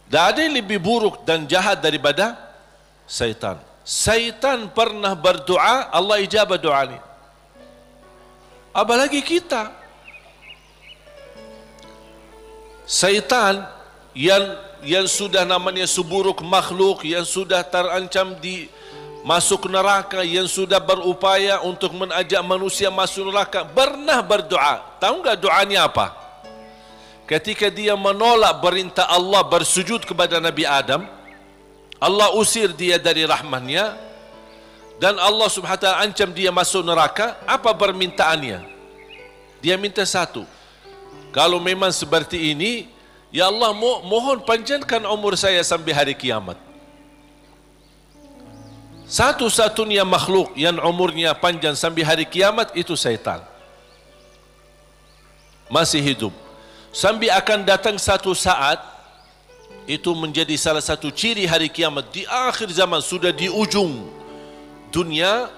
Tak ada yang lebih buruk dan jahat daripada syaitan. Syaitan pernah berdoa, Allah ijabah doa ni. Apalagi kita. Syaitan yang sudah namanya seburuk makhluk, yang sudah terancam di masuk neraka, yang sudah berupaya untuk mengajak manusia masuk neraka, pernah berdoa. Tahu enggak doanya apa? Ketika dia menolak perintah Allah bersujud kepada Nabi Adam, Allah usir dia dari rahmatnya, dan Allah subhanahu wa ta'ala ancam dia masuk neraka. Apa permintaannya? Dia minta satu, kalau memang seperti ini, ya Allah, mohon panjangkan umur saya sampai hari kiamat. Satu-satunya makhluk yang umurnya panjang sampai hari kiamat itu syaitan. Masih hidup. Sampai akan datang satu saat, itu menjadi salah satu ciri hari kiamat. Di akhir zaman, sudah di ujung dunia,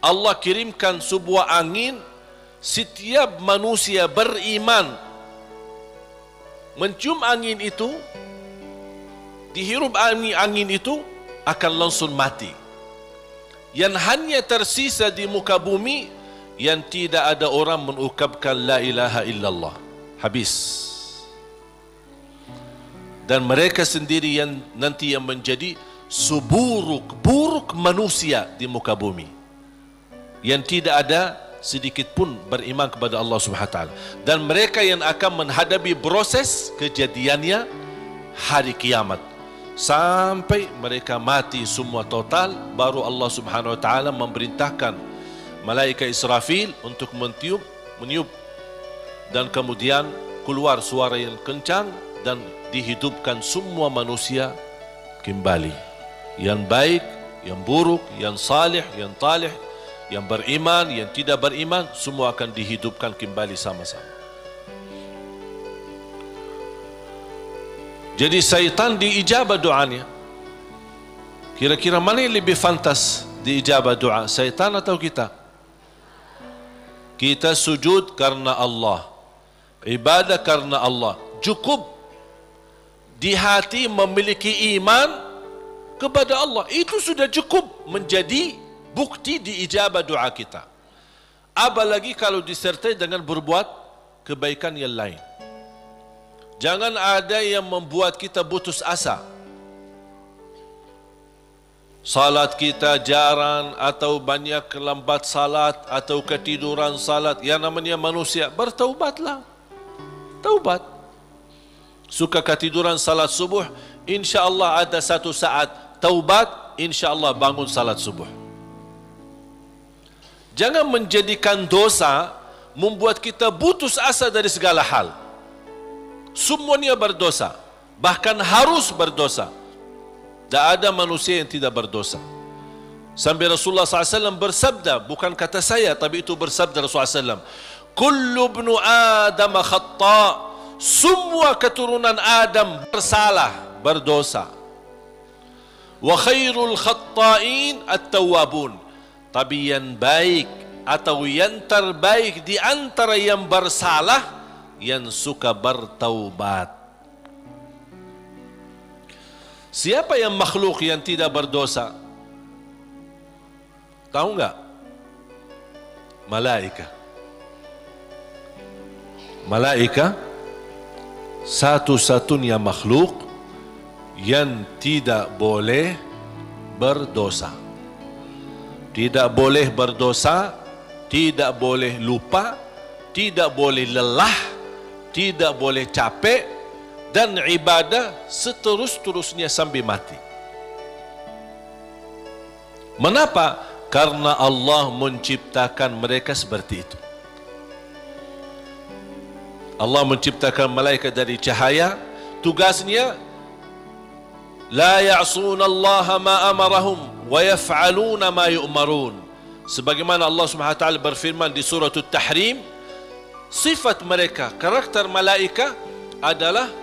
Allah kirimkan sebuah angin. Setiap manusia beriman mencium angin itu, dihirup angin itu, akan langsung mati. Yang hanya tersisa di muka bumi, yang tidak ada orang mengucapkan la ilaha illallah. Habis. Dan mereka sendiri yang nanti yang menjadi seburuk-buruk manusia di muka bumi, yang tidak ada sedikit pun beriman kepada Allah Subhanahu wa taala. Dan mereka yang akan menghadapi proses kejadiannya hari kiamat, sampai mereka mati semua total, baru Allah Subhanahu wa taala memerintahkan malaikat Israfil untuk meniup, dan kemudian keluar suara yang kencang, dan dihidupkan semua manusia kembali. Yang baik, yang buruk, yang salih, yang talih, yang beriman, yang tidak beriman, semua akan dihidupkan kembali sama-sama. Jadi syaitan diijabah doanya. Kira-kira mana yang lebih fantas diijabah doa, syaitan atau kita? Kita sujud karena Allah, ibadah karena Allah. Cukup di hati memiliki iman kepada Allah, itu sudah cukup menjadi bukti diijabah doa kita. Apalagi kalau disertai dengan berbuat kebaikan yang lain. Jangan ada yang membuat kita putus asa. Salat kita jarang, atau banyak lambat salat, atau ketiduran salat. Yang namanya manusia, bertaubatlah. Taubat. Suka ketiduran salat subuh, insya-Allah ada satu saat taubat, insya-Allah bangun salat subuh. Jangan menjadikan dosa membuat kita putus asa dari segala hal. Semuanya berdosa, bahkan harus berdosa. Tak ada manusia yang tidak berdosa. Sampai Rasulullah SAW bersabda, bukan kata saya, tapi itu bersabda Rasulullah SAW, kullu ibnu Adam khata', semua keturunan Adam bersalah, berdosa. Wa khairul khatta'in at-tawwabun, tapi yang baik atau yang terbaik di antara yang bersalah, yang suka bertaubat. Siapa yang makhluk yang tidak berdosa? Tahu enggak? Malaikat. Malaikat satu-satunya makhluk yang tidak boleh berdosa. Tidak boleh berdosa, tidak boleh lupa, tidak boleh lelah, tidak boleh capek, dan ibadah seterus-terusnya sampai mati. Mengapa? Karena Allah menciptakan mereka seperti itu. Allah menciptakan malaikat dari cahaya. Tugasnya la ya'sunallaha ma amarahum wa yaf'aluna ma yu'marun. Sebagaimana Allah Subhanahu wa taala berfirman di surah At-Tahrim, sifat mereka, karakter malaikat adalah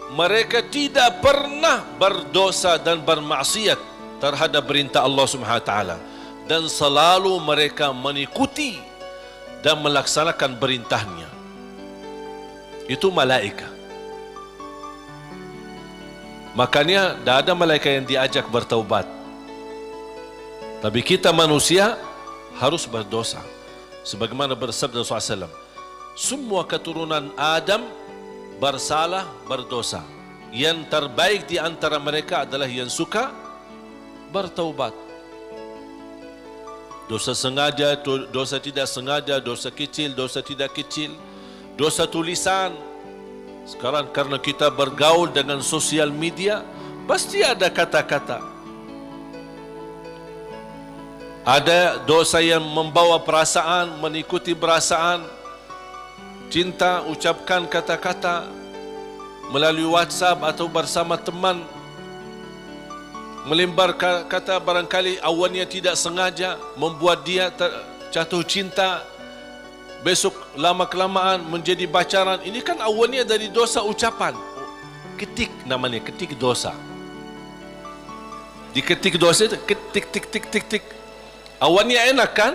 mereka tidak pernah berdosa dan bermaksiat terhadap perintah Allah Subhanahu wa taala, dan selalu mereka mengikuti dan melaksanakan perintahnya. Itu malaikat. Makanya tidak ada malaikat yang diajak bertaubat. Tapi kita manusia harus berdosa. Sebagaimana bersabda Rasulullah SAW, semua keturunan Adam bersalah, berdosa. Yang terbaik di antara mereka adalah yang suka bertaubat. Dosa sengaja, dosa tidak sengaja, dosa kecil, dosa tidak kecil, dosa tulisan. Sekarang karena kita bergaul dengan sosial media, pasti ada kata-kata. Ada dosa yang membawa perasaan, mengikuti perasaan. Cinta, ucapkan kata-kata melalui WhatsApp atau bersama teman. Melembar kata barangkali awalnya tidak sengaja membuat dia jatuh cinta. Besok lama-kelamaan menjadi pacaran. Ini kan awalnya dari dosa ucapan. Ketik namanya, ketik dosa. Diketik dosa itu, ketik, tik, tik, tik, tik. Awalnya enak kan?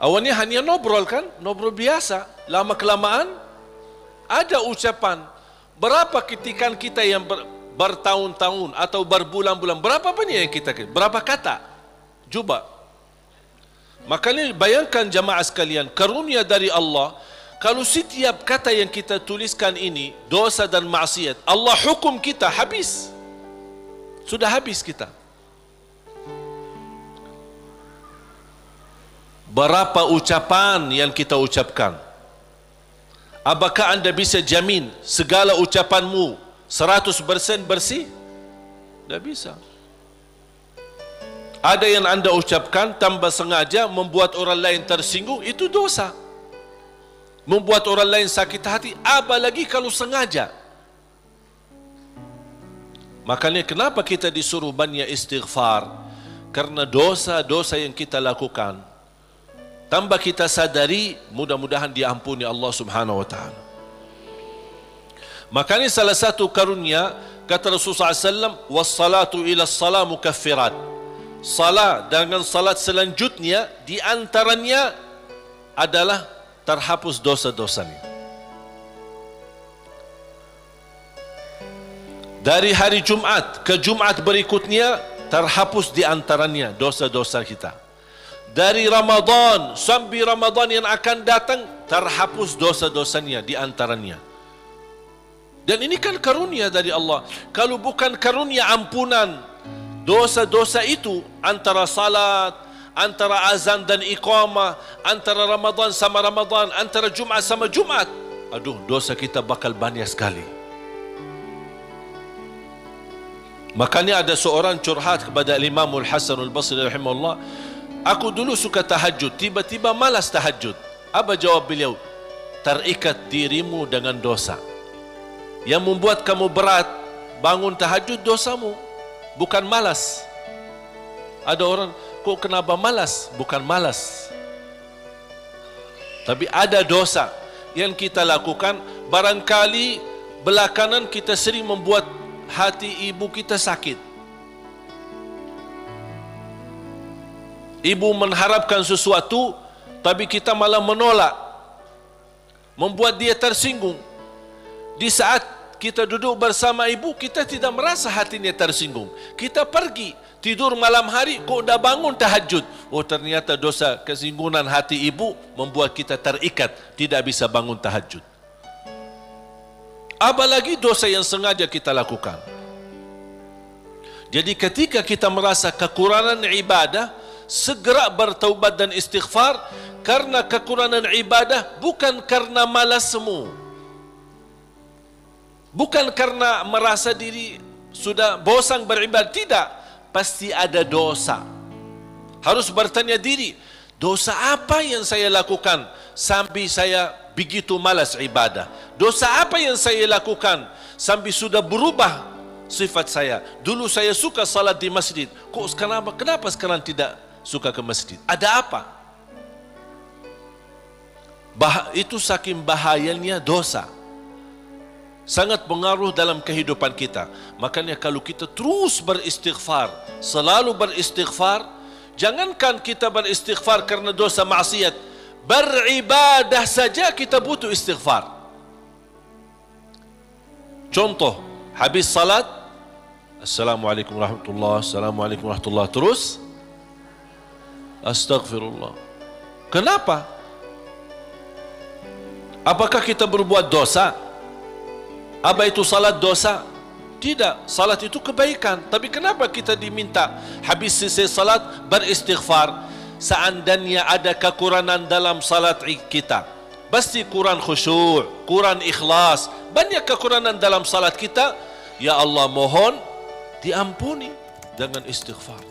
Awalnya hanya ngobrol kan? Ngobrol biasa. Lama-kelamaan ada ucapan. Berapa ketikan kita yang bertahun-tahun atau berbulan-bulan, berapa banyak yang kita, berapa kata? Coba. Makanya bayangkan jamaah sekalian, karunia dari Allah. Kalau setiap kata yang kita tuliskan ini dosa dan maksiat, Allah hukum kita habis. Sudah habis kita. Berapa ucapan yang kita ucapkan? Apakah anda bisa jamin segala ucapanmu 100% bersih? Tidak bisa. Ada yang anda ucapkan tanpa sengaja membuat orang lain tersinggung, itu dosa. Membuat orang lain sakit hati, apalagi kalau sengaja. Makanya kenapa kita disuruh banyak istighfar? Karena dosa-dosa yang kita lakukan, tanpa kita sadari, mudah-mudahan diampuni Allah Subhanahu wa taala. Makanya salah satu karunia kata Rasulullah SAW, wassalatu ila salat mukaffirat. Salat dengan salat selanjutnya di antaranya adalah terhapus dosa-dosanya. Dari hari Jumat ke Jumat berikutnya terhapus di antaranya dosa-dosa kita. Dari Ramadan sampai Ramadan yang akan datang terhapus dosa-dosanya di antaranya. Dan ini kan karunia dari Allah. Kalau bukan karunia ampunan dosa-dosa itu, antara salat, antara azan dan iqamah, antara Ramadan sama Ramadan, antara Jumat sama Jumat, aduh, dosa kita bakal banyak sekali. Makanya ada seorang curhat kepada Imam Al-Hasan Al-Basri rahimahullah, aku dulu suka tahajud, tiba-tiba malas tahajud. Apa jawab beliau? Terikat dirimu dengan dosa. Yang membuat kamu berat bangun tahajud dosamu, bukan malas. Ada orang, kok kenapa malas? Bukan malas, tapi ada dosa yang kita lakukan. Barangkali belakangan kita sering membuat hati ibu kita sakit. Ibu mengharapkan sesuatu, tapi kita malah menolak, membuat dia tersinggung. Di saat kita duduk bersama ibu, kita tidak merasa hatinya tersinggung. Kita pergi tidur malam hari, kok dah bangun tahajud. Oh, ternyata dosa kesinggungan hati ibu membuat kita terikat, tidak bisa bangun tahajud. Apalagi dosa yang sengaja kita lakukan. Jadi ketika kita merasa kekurangan ibadah, segera bertaubat dan istighfar. Karena kekurangan ibadah bukan karena malasmu, bukan karena merasa diri sudah bosan beribadah, tidak. Pasti ada dosa. Harus bertanya diri, dosa apa yang saya lakukan sampai saya begitu malas ibadah? Dosa apa yang saya lakukan sampai sudah berubah sifat saya? Dulu saya suka salat di masjid, kok kenapa sekarang tidak suka ke masjid? Ada apa? Itu saking bahayanya dosa, sangat pengaruh dalam kehidupan kita. Makanya kalau kita terus beristighfar, selalu beristighfar, jangankan kita beristighfar karena dosa maksiat, beribadah saja kita butuh istighfar. Contoh, habis salat Assalamualaikum warahmatullahi, Assalamualaikum warahmatullahi, terus Astaghfirullah. Kenapa? Apakah kita berbuat dosa? Apa itu salat dosa? Tidak, salat itu kebaikan. Tapi kenapa kita diminta habis selesai salat beristighfar? Seandainya ada kekurangan dalam salat kita, pasti kurang khusyuk, kurang ikhlas, banyak kekurangan dalam salat kita, ya Allah mohon diampuni dengan istighfar.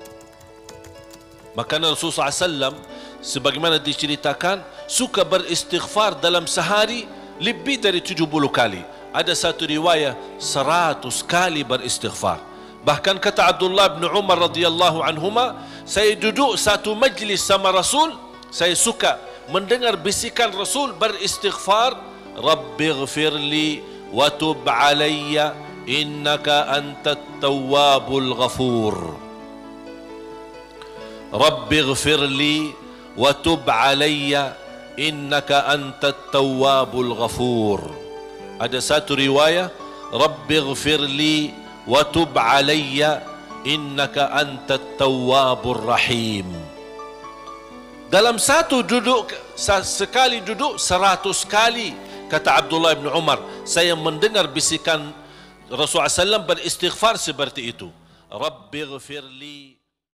Maka Rasulullah SAW sebagaimana diceritakan suka beristighfar dalam sehari lebih dari 70 kali. Ada satu riwayat 100 kali beristighfar. Bahkan kata Abdullah bin Umar radhiyallahu anhuma, saya duduk satu majlis sama Rasul, saya suka mendengar bisikan Rasul beristighfar, Rabbighfirli wa tub alayya innaka antat tawwabul ghafur. Rabbighfirli wa tub alayya innaka antat tawwabul ghafur. Ada satu riwayat, Rabbighfirli wa tub alayya innaka antat tawwabur rahim. Dalam satu duduk, sekali duduk 100 kali, kata Abdullah bin Umar, saya mendengar bisikan Rasulullah SAW beristighfar seperti itu. Rabbighfirli